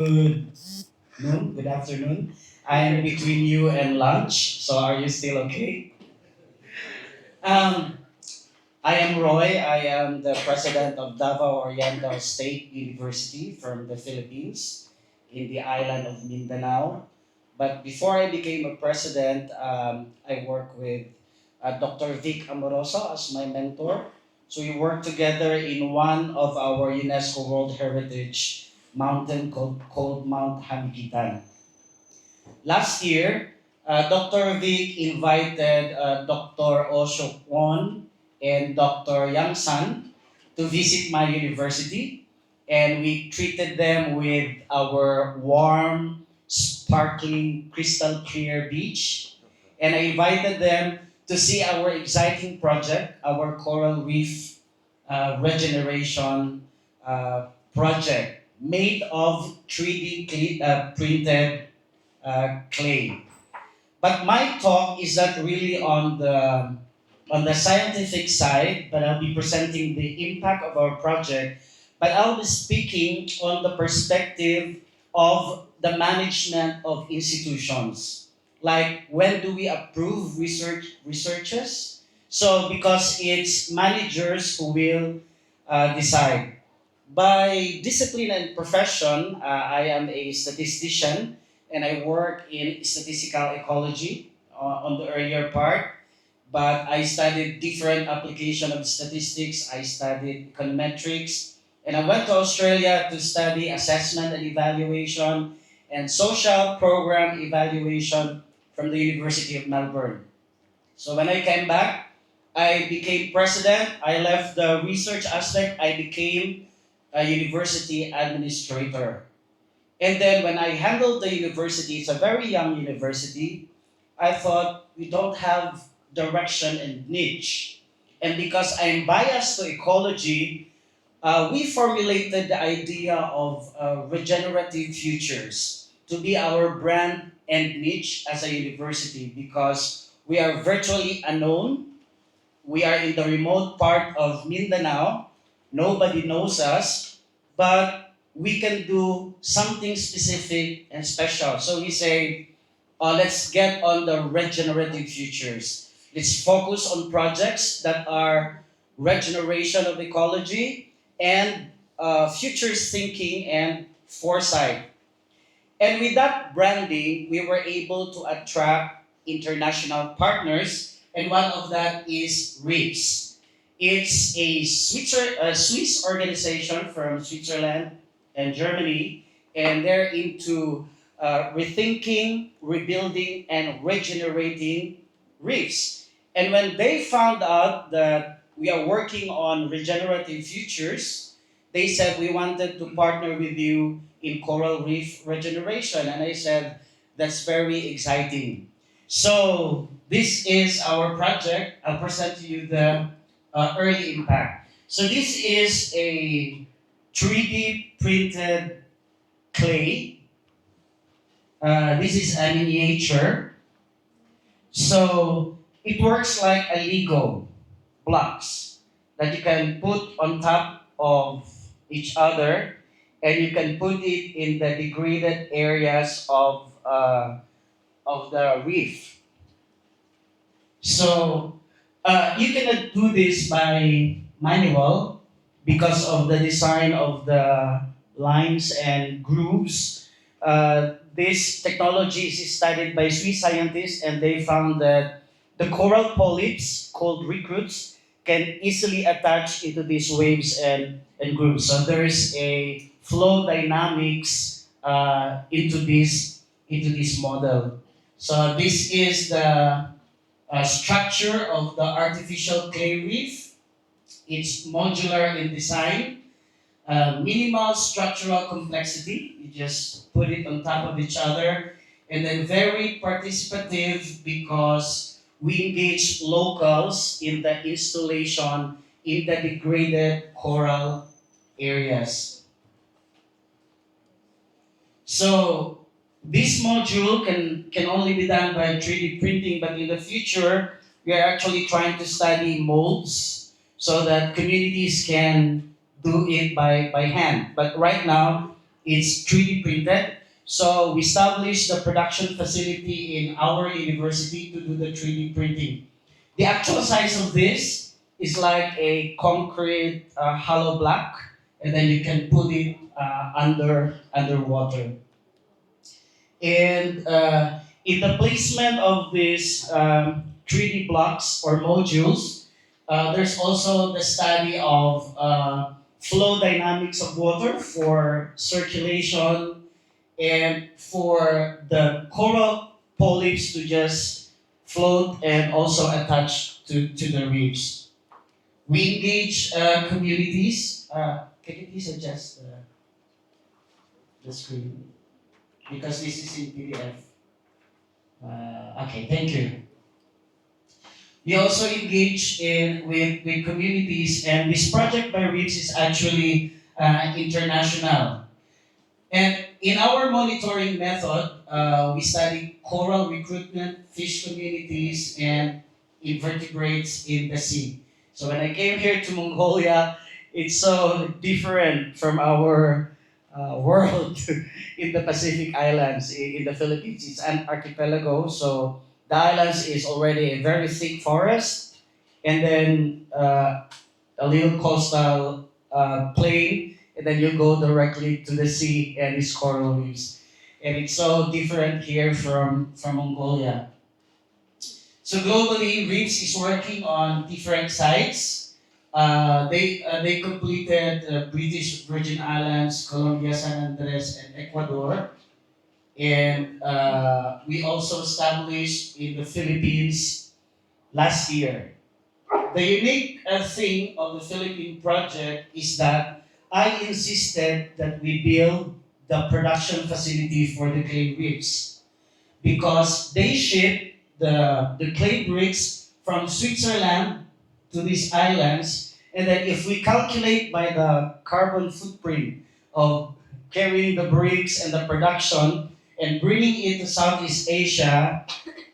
Good noon, good afternoon. I am between you and lunch, so are you still okay? Um, I am Roy. I am the president of Davao Oriental State University from the Philippines in the island of Mindanao. But before I became a president, I worked with Dr. Vic Amoroso as my mentor. So we worked together in one of our UNESCO World Heritage mountain called Mount Hamigitan. Last year, Dr. Vic invited Dr. Osho Kwon and Dr. Yang San to visit my university, and we treated them with our warm, sparkling, crystal clear beach. And I invited them to see our exciting project, our coral reef regeneration project made of 3D printed clay. But my talk is not really on the scientific side, but I'll be presenting the impact of our project. But I'll be speaking on the perspective of the management of institutions. Like when do we approve researches? So because it's managers who will decide. By discipline and profession, I am a statistician and I work in statistical ecology on the earlier part. But I studied different application of statistics. I studied econometrics, and I went to Australia to study assessment and evaluation and social program evaluation from the University of Melbourne. So when I came back, I became president. I left the research aspect. I became a university administrator. And then when I handled the university, it's a very young university, I thought we don't have direction and niche. And because I'm biased to ecology, we formulated the idea of regenerative futures to be our brand and niche as a university because we are virtually unknown. We are in the remote part of Mindanao. Nobody knows us, but we can do something specific and special. So we say, let's get on the regenerative futures. Let's focus on projects that are regeneration of ecology and futures thinking and foresight. And with that branding, we were able to attract international partners, and one of that is RIPS. It's a Swiss organization from Switzerland and Germany, and they're into rethinking, rebuilding, and regenerating reefs. And when they found out that we are working on regenerative futures, they said we wanted to partner with you in coral reef regeneration. And I said, that's very exciting. So this is our project. I'll present to you the early impact. So this is a 3D printed clay. This is a miniature. So it works like a Lego blocks that you can put on top of each other, and you can put it in the degraded areas of the reef. So you cannot do this by manual because of the design of the lines and grooves. This technology is studied by Swiss scientists, and they found that the coral polyps, called recruits, can easily attach into these waves and grooves. So there is a flow dynamics into this model. So this is the structure of the artificial clay reef. It's modular in design, minimal structural complexity. You just put it on top of each other, and then very participative because we engage locals in the installation in the degraded coral areas. So this module can only be done by 3D printing, but in the future, we are actually trying to study molds so that communities can do it by hand. But right now, it's 3D printed. So we established the production facility in our university to do the 3D printing. The actual size of this is like a concrete hollow block, and then you can put it underwater. And in the placement of these 3D blocks or modules, there's also the study of flow dynamics of water for circulation and for the coral polyps to just float and also attach to the reefs. We engage communities. Can you please adjust the screen? Because this is in PDF. Okay, thank you. We also engage with communities, and this project by Reefs is actually international. And in our monitoring method, we study coral recruitment, fish communities, and invertebrates in the sea. So when I came here to Mongolia, it's so different from our world in the Pacific Islands in the Philippines. It's an archipelago, so the islands is already a very thick forest, and then a little coastal plain, and then you go directly to the sea and it's coral reefs. And it's so different here from Mongolia. So globally, Reefs is working on different sites. They completed British Virgin Islands, Colombia, San Andres, and Ecuador. And we also established in the Philippines last year. The unique thing of the Philippine project is that I insisted that we build the production facility for the clay bricks because they ship the clay bricks from Switzerland to these islands, and then if we calculate by the carbon footprint of carrying the bricks and the production and bringing it to Southeast Asia,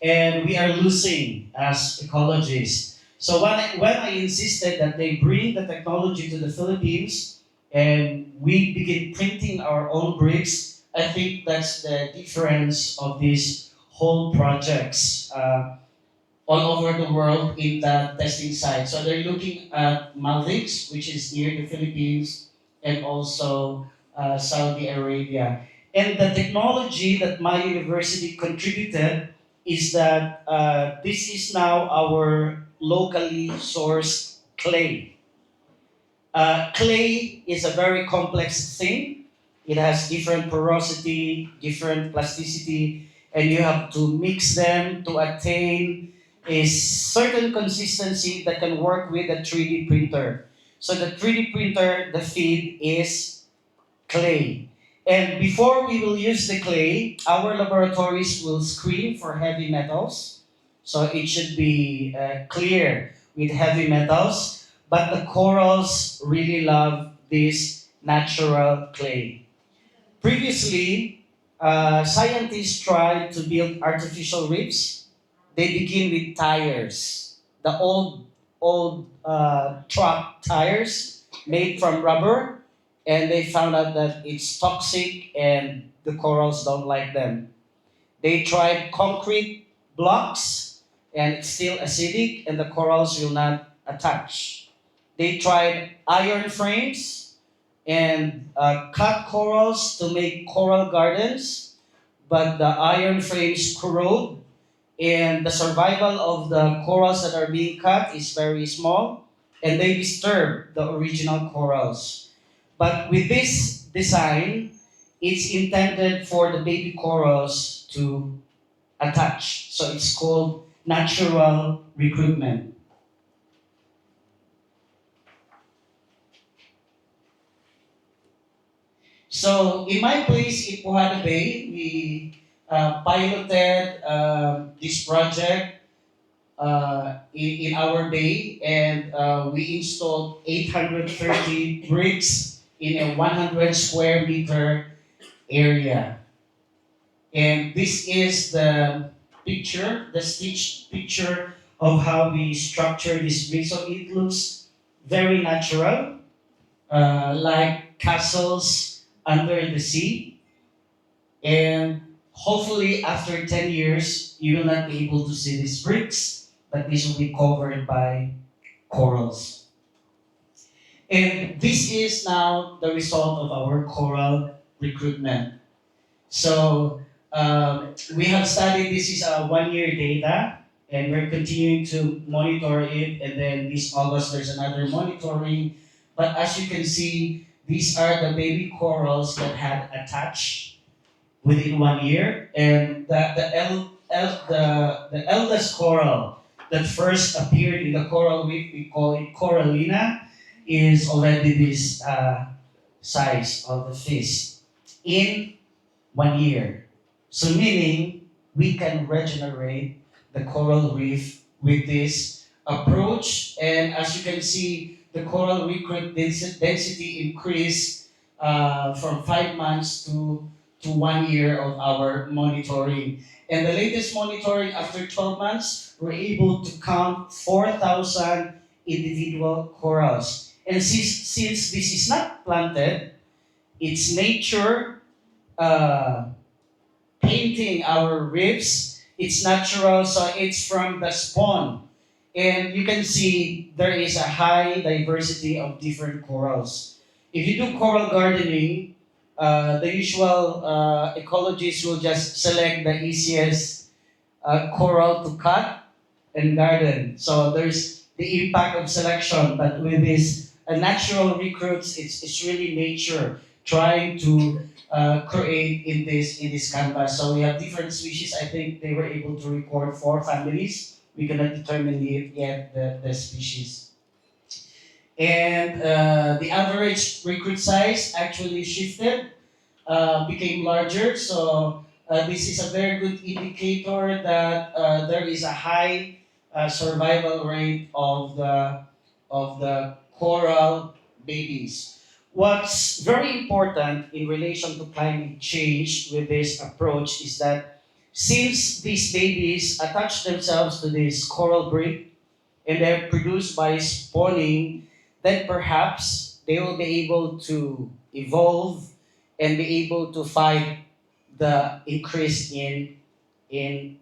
and we are losing as ecologists. So when I insisted that they bring the technology to the Philippines and we begin printing our own bricks, I think that's the difference of these whole projects all over the world in the testing site. So they're looking at Maldives, which is near the Philippines, and also Saudi Arabia. And the technology that my university contributed is that this is now our locally sourced clay. Clay is a very complex thing. It has different porosity, different plasticity, and you have to mix them to attain a certain consistency that can work with a 3D printer. So the 3D printer, the feed is clay. And before we will use the clay, our laboratories will screen for heavy metals. So it should be clear with heavy metals. But the corals really love this natural clay. Previously, scientists tried to build artificial reefs. They begin with tires, the old truck tires made from rubber, and they found out that it's toxic and the corals don't like them. They tried concrete blocks, and it's still acidic, and the corals will not attach. They tried iron frames and cut corals to make coral gardens, but the iron frames corrode and the survival of the corals that are being cut is very small and they disturb the original corals. But with this design, it's intended for the baby corals to attach. So it's called natural recruitment. So in my place in Puhana Bay, we piloted this project in our bay, and we installed 830 bricks in a 100 square meter area. And this is the picture, the stitched picture of how we structure this brick. So it looks very natural, like castles under the sea, and hopefully after 10 years, you will not be able to see these bricks, but this will be covered by corals. And this is now the result of our coral recruitment. So we have studied, this is a 1 year data, and we're continuing to monitor it. And then this August, there's another monitoring. But as you can see, these are the baby corals that had attached within 1 year. And the eldest coral that first appeared in the coral reef, we call it corallina, is already this size of the fish in 1 year. So meaning we can regenerate the coral reef with this approach. And as you can see, the coral recruit density increased from 5 months to 1 year of our monitoring. And the latest monitoring after 12 months, we're able to count 4,000 individual corals. And since this is not planted, it's nature uh, painting our reefs. It's natural, so it's from the spawn. And you can see there is a high diversity of different corals. If you do coral gardening, the usual ecologists will just select the easiest coral to cut and garden. So there's the impact of selection, but with this natural recruits, it's really nature trying to create in this canvas. So we have different species. I think they were able to record 4 families. We cannot determine yet the species. And the average recruit size actually shifted, became larger. So this is a very good indicator that there is a high survival rate of the coral babies. What's very important in relation to climate change with this approach is that since these babies attach themselves to this coral brick and they're produced by spawning, then perhaps they will be able to evolve and be able to fight the increase in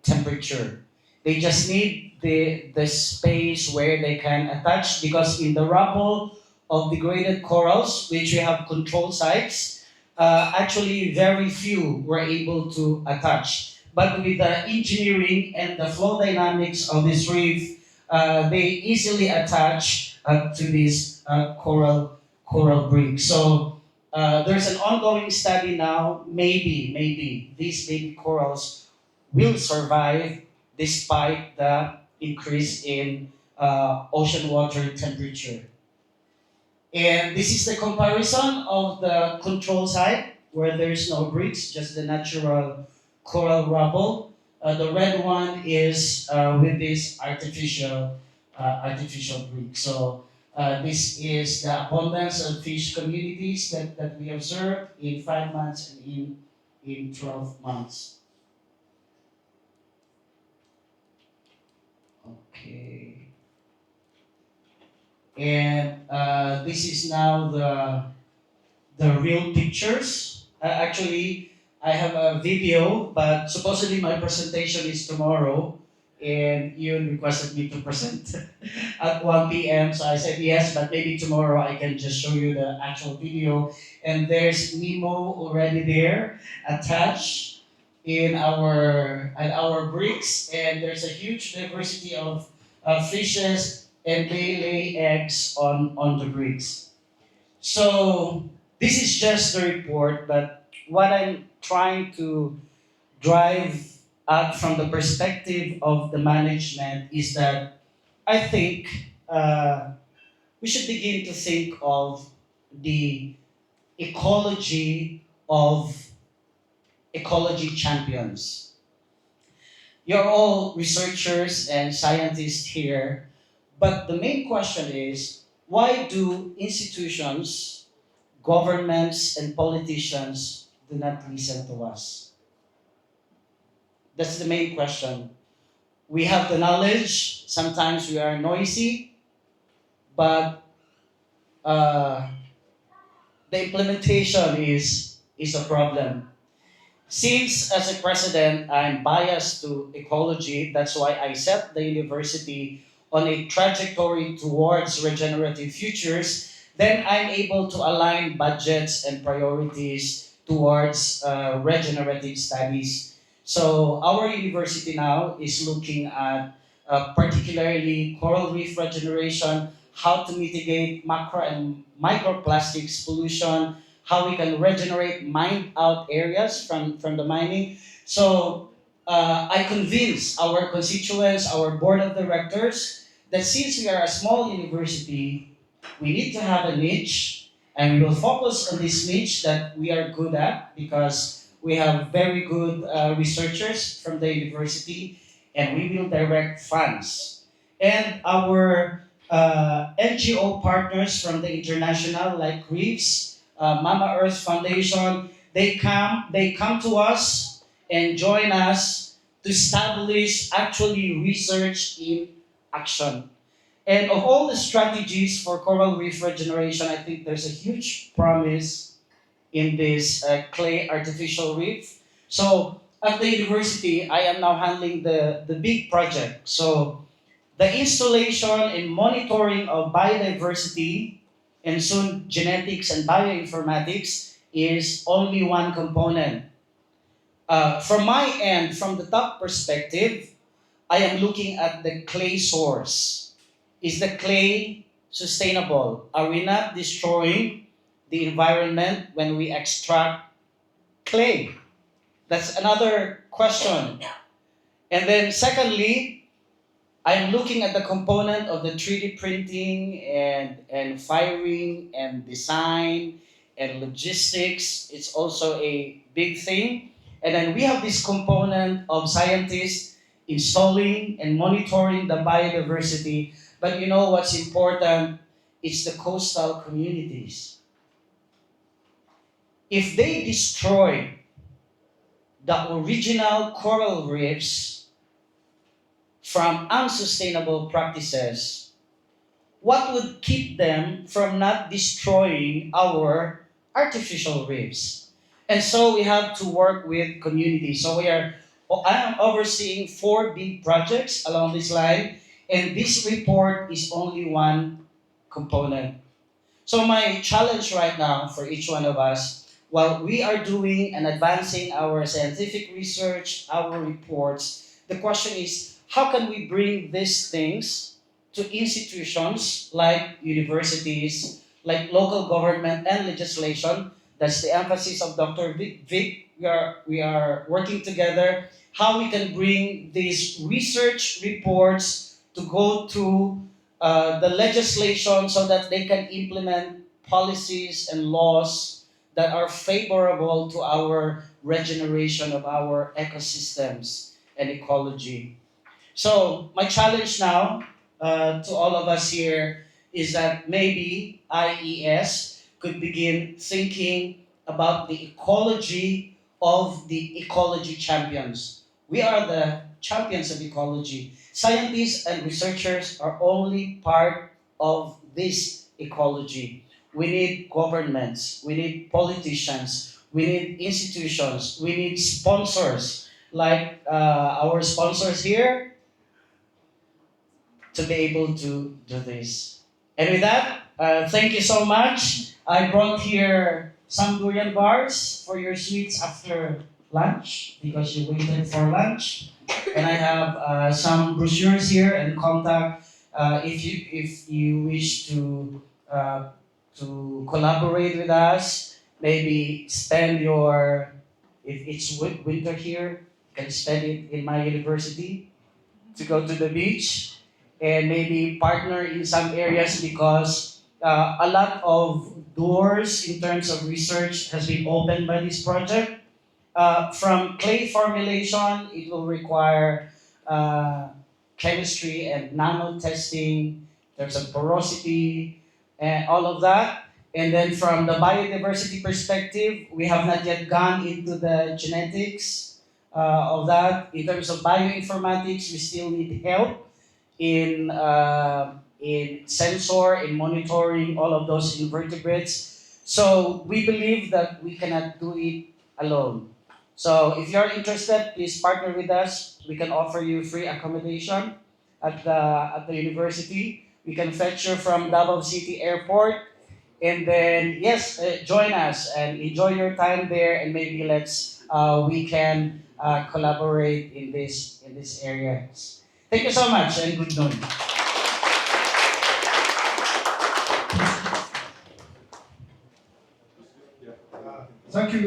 temperature. They just need the space where they can attach, because in the rubble of degraded corals, which we have control sites, actually very few were able to attach. But with the engineering and the flow dynamics of this reef, they easily attach to this coral brick. So there's an ongoing study now. Maybe these baby corals will survive despite the increase in ocean water temperature. And this is the comparison of the control site where there's no bricks, just the natural coral rubble. The red one is with this artificial brick. So this is the abundance of fish communities that we observed in 5 months and in 12 months. Okay. And this is now the real pictures. Actually, I have a video, but supposedly my presentation is tomorrow, and you requested me to present at 1 p.m. So I said yes, but maybe tomorrow I can just show you the actual video. And there's Nemo already there, attached in our bricks, and there's a huge diversity of fishes, and they lay eggs on the bricks. So this is just the report, but what I'm trying to drive out from the perspective of the management is that I think we should begin to think of the ecology of ecology champions. You're all researchers and scientists here, but the main question is, why do institutions, governments, and politicians do not listen to us? That's the main question. We have the knowledge, sometimes we are noisy, but uh, the implementation is a problem. Since as a president, I'm biased to ecology, that's why I set the university on a trajectory towards regenerative futures, then I'm able to align budgets and priorities towards regenerative studies. So our university now is looking at particularly coral reef regeneration, how to mitigate macro and microplastics pollution, how we can regenerate mined out areas from the mining. So I convince our constituents, our board of directors, that since we are a small university, we need to have a niche, and we will focus on this niche that we are good at because we have very good researchers from the university, and we will direct funds. And our NGO partners from the international, like Reefs, Mama Earth Foundation, they come to us and join us to establish actually research in action. And of all the strategies for coral reef regeneration, I think there's a huge promise in this clay artificial reef. So at the university, I am now handling the big project. So the installation and monitoring of biodiversity and soon genetics and bioinformatics is only one component. From my end, from the top perspective, I am looking at the clay source. Is the clay sustainable? Are we not destroying the environment when we extract clay? That's another question. And then, secondly, I'm looking at the component of the 3D printing and firing and design and logistics. It's also a big thing. And then we have this component of scientists installing and monitoring the biodiversity. But you know what's important? It's the coastal communities. If they destroy the original coral reefs from unsustainable practices, what would keep them from not destroying our artificial reefs? And so we have to work with communities. So I am overseeing four big projects along this line, and this report is only one component. So my challenge right now for each one of us, while we are doing and advancing our scientific research, our reports, the question is, how can we bring these things to institutions like universities, like local government and legislation? That's the emphasis of Dr. Vic. We are working together how we can bring these research reports to go through the legislation so that they can implement policies and laws that are favorable to our regeneration of our ecosystems and ecology. So, my challenge now to all of us here is that maybe IES could begin thinking about the ecology of the ecology champions. We are the champions of ecology. Scientists and researchers are only part of this ecology. We need governments, we need politicians, we need institutions, we need sponsors like our sponsors here to be able to do this. And with that, thank you so much. I brought here some durian bars for your sweets after lunch because you waited for lunch. And I have some brochures here and contact if you wish to collaborate with us. Maybe spend your if it's winter here, you can spend it in my university to go to the beach and maybe partner in some areas because a lot of doors in terms of research has been opened by this project. From clay formulation, it will require uh, chemistry and nano testing, there's a porosity, and all of that. And then from the biodiversity perspective, we have not yet gone into the genetics of that. In terms of bioinformatics, we still need help in sensor, in monitoring all of those invertebrates. So we believe that we cannot do it alone. So if you're interested, please partner with us. We can offer you free accommodation at the university. We can fetch you from Davao City Airport, and then yes, join us and enjoy your time there, and maybe we can collaborate in this areas. Thank you so much and good noon. Thank you.